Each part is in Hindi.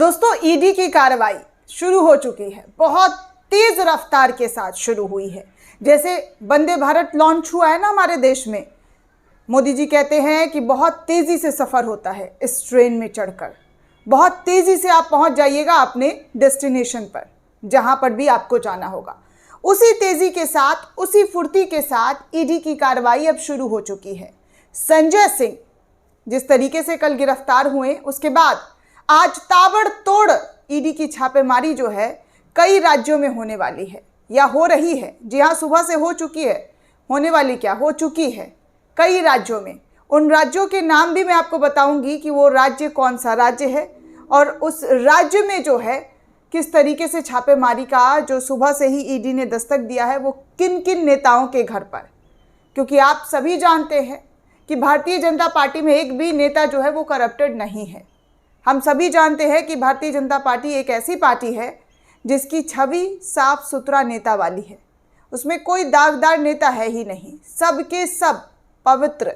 दोस्तों, ईडी की कार्रवाई शुरू हो चुकी है। बहुत तेज रफ्तार के साथ शुरू हुई है। जैसे वंदे भारत लॉन्च हुआ है ना हमारे देश में, मोदी जी कहते हैं कि बहुत तेजी से सफर होता है इस ट्रेन में चढ़कर। बहुत तेजी से आप पहुंच जाइएगा अपने डेस्टिनेशन पर, जहां पर भी आपको जाना होगा। उसी तेजी के साथ, उसी फुर्ती के साथ ईडी की कार्रवाई अब शुरू हो चुकी है। संजय सिंह जिस तरीके से कल गिरफ्तार हुए, उसके बाद आज ताबड़तोड़ ईडी की छापेमारी जो है कई राज्यों में होने वाली है या हो रही है। जी हाँ, सुबह से हो चुकी है, होने वाली क्या हो चुकी है कई राज्यों में। उन राज्यों के नाम भी मैं आपको बताऊंगी कि वो राज्य कौन सा राज्य है और उस राज्य में जो है किस तरीके से छापेमारी का जो सुबह से ही ईडी ने दस्तक दिया है वो किन किन नेताओं के घर पर। क्योंकि आप सभी जानते हैं कि भारतीय जनता पार्टी में एक भी नेता जो है वो करप्टेड नहीं है। हम सभी जानते हैं कि भारतीय जनता पार्टी एक ऐसी पार्टी है जिसकी छवि साफ सुथरा नेता वाली है। उसमें कोई दागदार नेता है ही नहीं, सबके सब पवित्र,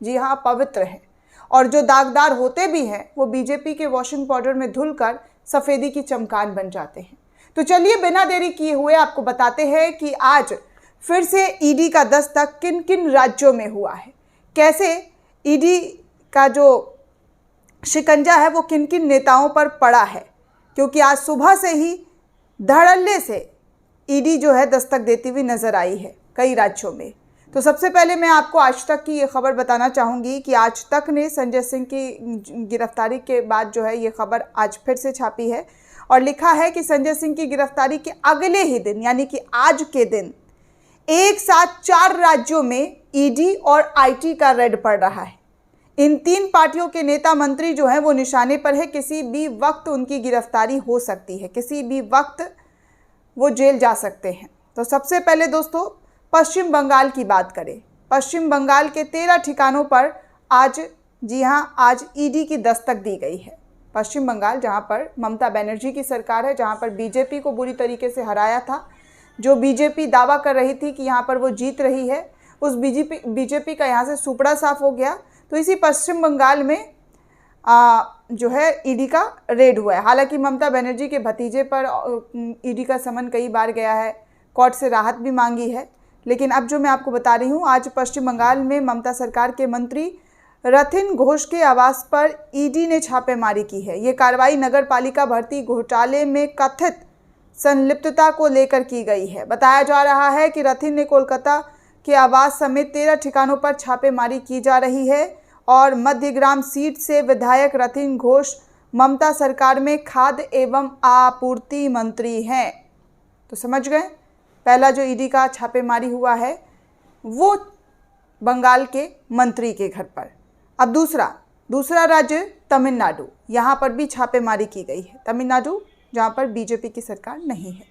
जी हाँ पवित्र हैं। और जो दागदार होते भी हैं वो बीजेपी के वॉशिंग पाउडर में धुलकर सफ़ेदी की चमकान बन जाते हैं। तो चलिए बिना देरी किए हुए आपको बताते हैं कि आज फिर से ईडी का दस्तक किन किन राज्यों में हुआ है, कैसे ईडी का जो शिकंजा है वो किन किन नेताओं पर पड़ा है। क्योंकि आज सुबह से ही धड़ल्ले से ईडी जो है दस्तक देती हुई नजर आई है कई राज्यों में। तो सबसे पहले मैं आपको आज तक की ये खबर बताना चाहूँगी कि आज तक ने संजय सिंह की गिरफ्तारी के बाद जो है ये खबर आज फिर से छापी है और लिखा है कि संजय सिंह की गिरफ्तारी के अगले ही दिन यानी कि आज के दिन एक साथ 4 राज्यों में ईडी और आईटी का रेड पड़ रहा है। इन 3 पार्टियों के नेता मंत्री जो हैं वो निशाने पर है। किसी भी वक्त उनकी गिरफ्तारी हो सकती है, किसी भी वक्त वो जेल जा सकते हैं। तो सबसे पहले दोस्तों पश्चिम बंगाल की बात करें। पश्चिम बंगाल के 13 ठिकानों पर आज, जी हाँ, आज ईडी की दस्तक दी गई है। पश्चिम बंगाल जहाँ पर ममता बनर्जी की सरकार है, जहाँ पर बीजेपी को बुरी तरीके से हराया था, जो बीजेपी दावा कर रही थी कि यहाँ पर वो जीत रही है, उस बीजेपी का यहाँ से सुपड़ा साफ हो गया। तो इसी पश्चिम बंगाल में जो है ईडी का रेड हुआ है। हालांकि ममता बनर्जी के भतीजे पर ईडी का समन कई बार गया है, कोर्ट से राहत भी मांगी है। लेकिन अब जो मैं आपको बता रही हूँ, आज पश्चिम बंगाल में ममता सरकार के मंत्री रथिन घोष के आवास पर ईडी ने छापेमारी की है। ये कार्रवाई नगर पालिका भर्ती घोटाले में कथित संलिप्तता को लेकर की गई है। बताया जा रहा है कि रथिन ने कोलकाता के आवास समेत 13 ठिकानों पर छापेमारी की जा रही है और मध्यग्राम सीट से विधायक रथिन घोष ममता सरकार में खाद्य एवं आपूर्ति मंत्री हैं। तो समझ गए, पहला जो ईडी का छापेमारी हुआ है वो बंगाल के मंत्री के घर पर। अब दूसरा राज्य तमिलनाडु, यहाँ पर भी छापेमारी की गई है। तमिलनाडु जहाँ पर बीजेपी की सरकार नहीं है।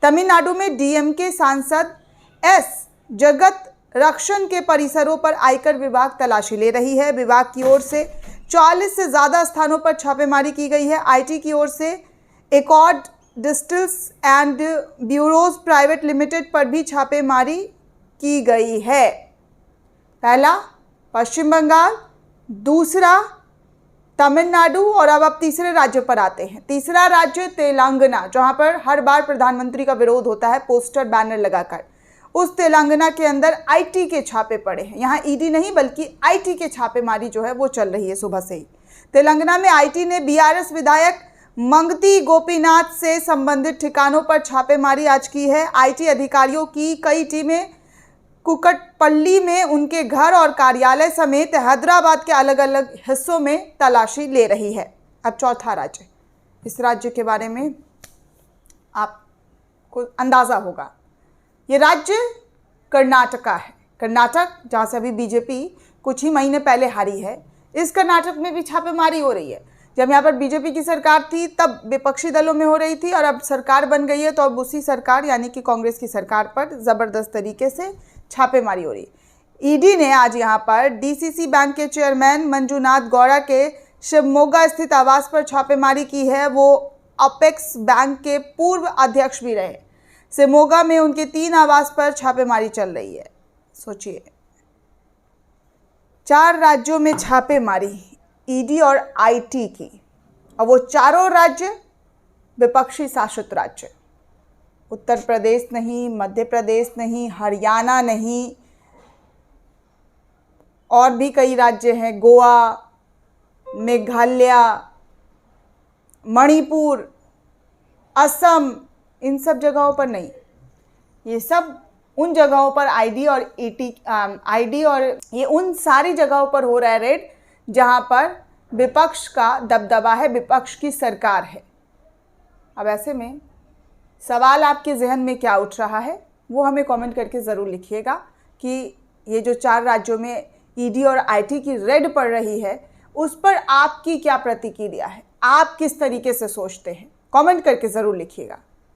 तमिलनाडु में डीएमके सांसद एस जगत रक्षण के परिसरों पर आयकर विभाग तलाशी ले रही है। विभाग की ओर से 40 से ज़्यादा स्थानों पर छापेमारी की गई है। आईटी की ओर से accord distils and bureaus private limited पर भी छापेमारी की गई है। पहला पश्चिम बंगाल, दूसरा तमिलनाडु और अब आप तीसरे राज्य पर आते हैं। तीसरा राज्य तेलंगाना, जहां पर हर बार प्रधानमंत्री का विरोध होता है पोस्टर बैनर लगाकर। उस तेलंगाना के अंदर आईटी के छापे पड़े हैं। यहाँ ईडी नहीं बल्कि आईटी के छापेमारी जो है वो चल रही है सुबह से ही। तेलंगाना में आईटी ने बीआरएस विधायक मंगती गोपीनाथ से संबंधित ठिकानों पर छापेमारी आज की है। आईटी अधिकारियों की कई टीमें कुकटपल्ली में उनके घर और कार्यालय समेत हैदराबाद के अलग अलग हिस्सों में तलाशी ले रही है। अब चौथा राज्य, इस राज्य के बारे में आपको अंदाज़ा होगा, ये राज्य कर्नाटका है। कर्नाटक जहाँ से अभी बीजेपी कुछ ही महीने पहले हारी है, इस कर्नाटक में भी छापेमारी हो रही है। जब यहाँ पर बीजेपी की सरकार थी तब विपक्षी दलों में हो रही थी और अब सरकार बन गई है तो अब उसी सरकार यानी कि कांग्रेस की सरकार पर ज़बरदस्त तरीके से छापेमारी हो रही है। ईडी ने आज यहाँ पर डीसीसी बैंक के चेयरमैन मंजुनाथ गौड़ा के शिवमोगा स्थित आवास पर छापेमारी की है। वो अपेक्स बैंक के पूर्व अध्यक्ष भी रहे। शिवमोगा में उनके 3 आवास पर छापेमारी चल रही है। सोचिए, 4 राज्यों में छापेमारी ईडी और आईटी की। और वो चारों राज्य विपक्षी शासित राज्य, उत्तर प्रदेश नहीं, मध्य प्रदेश नहीं, हरियाणा नहीं, और भी कई राज्य हैं, गोवा, मेघालय, मणिपुर, असम, इन सब जगहों पर नहीं। ये सब उन जगहों पर आईडी और ये उन सारी जगहों पर हो रहा है रेड जहां पर विपक्ष का दबदबा है, विपक्ष की सरकार है। अब ऐसे में सवाल आपके जहन में क्या उठ रहा है वो हमें कमेंट करके ज़रूर लिखिएगा कि ये जो 4 राज्यों में ईडी और आईटी की रेड पड़ रही है उस पर आपकी क्या प्रतिक्रिया है, आप किस तरीके से सोचते हैं, कमेंट करके ज़रूर लिखिएगा।